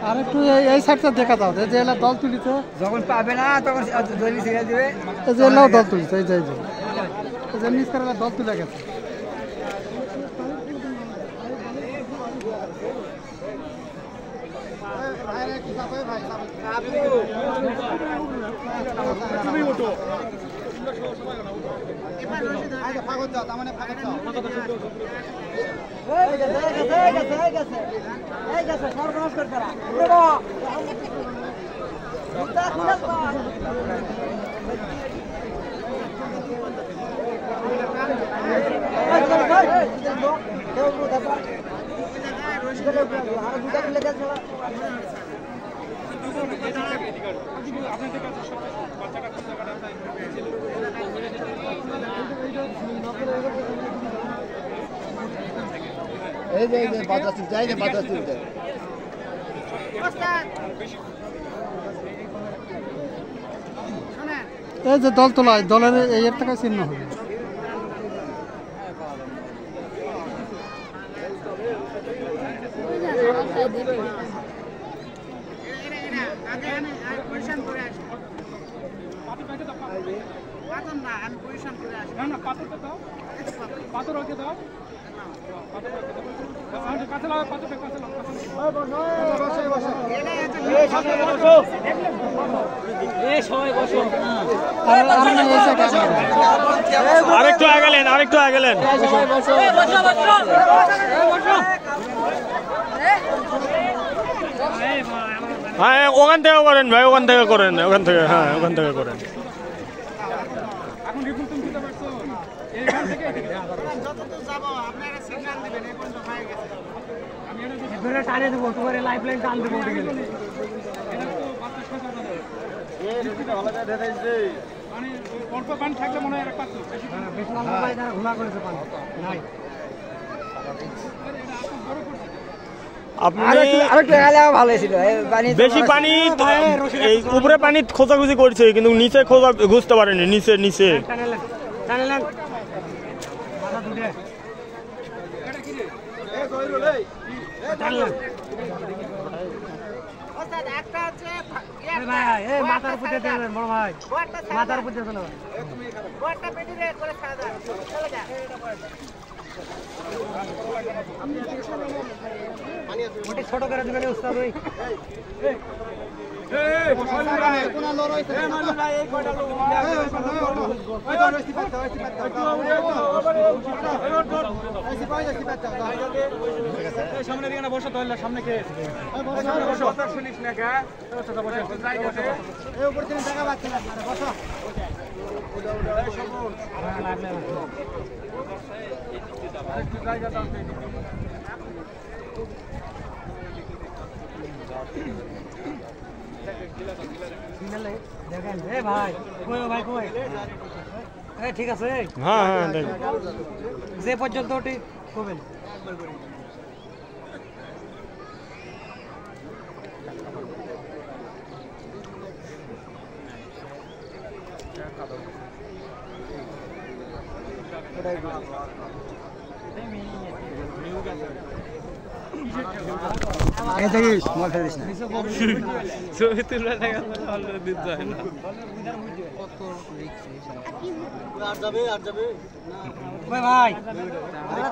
আর একটু এই সাইডটা দেখা দাও যে এলা দল তুলিছে যখন পাবে না তখন দলি ছেড়ে দিবে এই যে এলাও দল তুলছে এই যে নিচ করে দল তুলে গেছে এই যে বাজার তুলতে এই যে বাজার তুলতে এই যে দল তোলা দলের এই এর টাকা চিহ্ন হবে আরেকটু আগেলেন হ্যাঁ ওখান থেকে করেন ভাই ওখান থেকে করেন হ্যাঁ ওখান থেকে করেন টানে দেবো তোমার লাইফ লাইন টান দেবো বেশি পানি উপরে পানি খোঁজাখুঁজি করছে কিন্তু নিচে খোঁজা ঘুষতে পারেনি নিচে মাথার উপর বড় ভাই মাথার উপর ছোট করে দিবেন উস্তাদ ওই সামনে দিকে না বসো তাহলে সামনে কে শুনিস না কে উপর থেকে টাকা পাচ্ছে না বসো দেখেন ভাই ভাই কই ঠিক আছে হ্যাঁ যে পর্যন্ত ওটি করবেন ছবি তুলে দেখা দিতে হয় না ভাই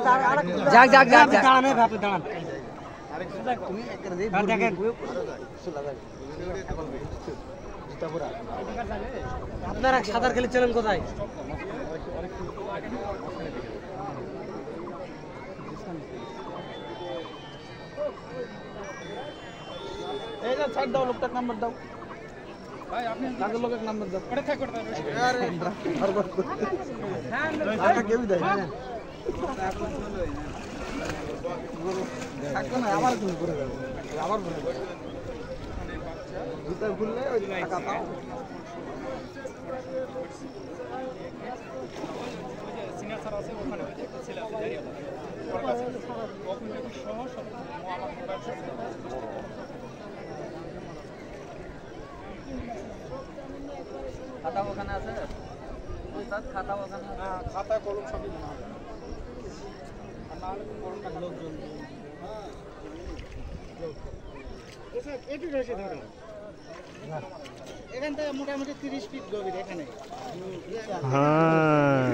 দাঁড়ান দেখেন আপনারা সাঁতার খেলে চলেন কোথায় এই যে ছাড় দাও লোকটার নাম্বার দাও ভাই আপনি কাজের লোকের নাম্বার দাও ওটা থাক করতে আর কেউ দেয় না থাকতো না আবার তুমি করে যাবো আবার বলে জুতা খুললে ওই টাকা পাও সিনিয়র স্যার আছে ওখানে একটা ছেলে আছে জারি আছে ওর কাছে কখন যখন সহ সব আমার ব্যবসা খাতা ওখানে আছে ওস্তাদ খাতা ওখানে আছে হ্যাঁ খাতা কলম সবই না আর না হলে কলমটা লোকজন একটু রয়েছে ধরো এখান থেকে মোটামুটি 30 ফিট গভীর এখানে হ্যাঁ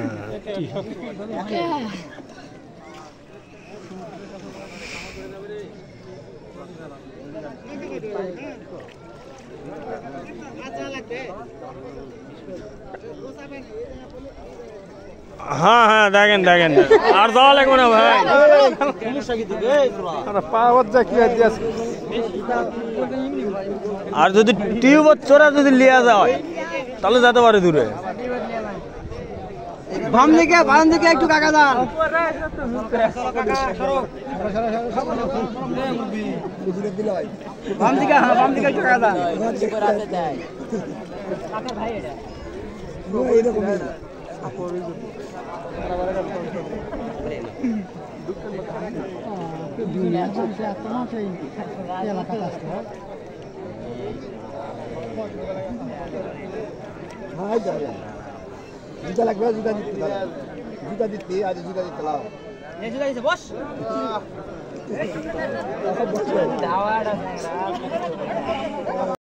হ্যাঁ হ্যাঁ দেখেন দেখেন আর যাওয়া লাগবে না ভাই পাওয়ার যা কি আছে আর যদি টিউবার চোরা যদি লিয়া যায় তাহলে যেতে পারে দূরে বাম দিকে একটু কাকা দান বাম দিকে একটু কাকা দান জুতা লাগবে জুতা দিতে আজ জুতা দিতে লাও বস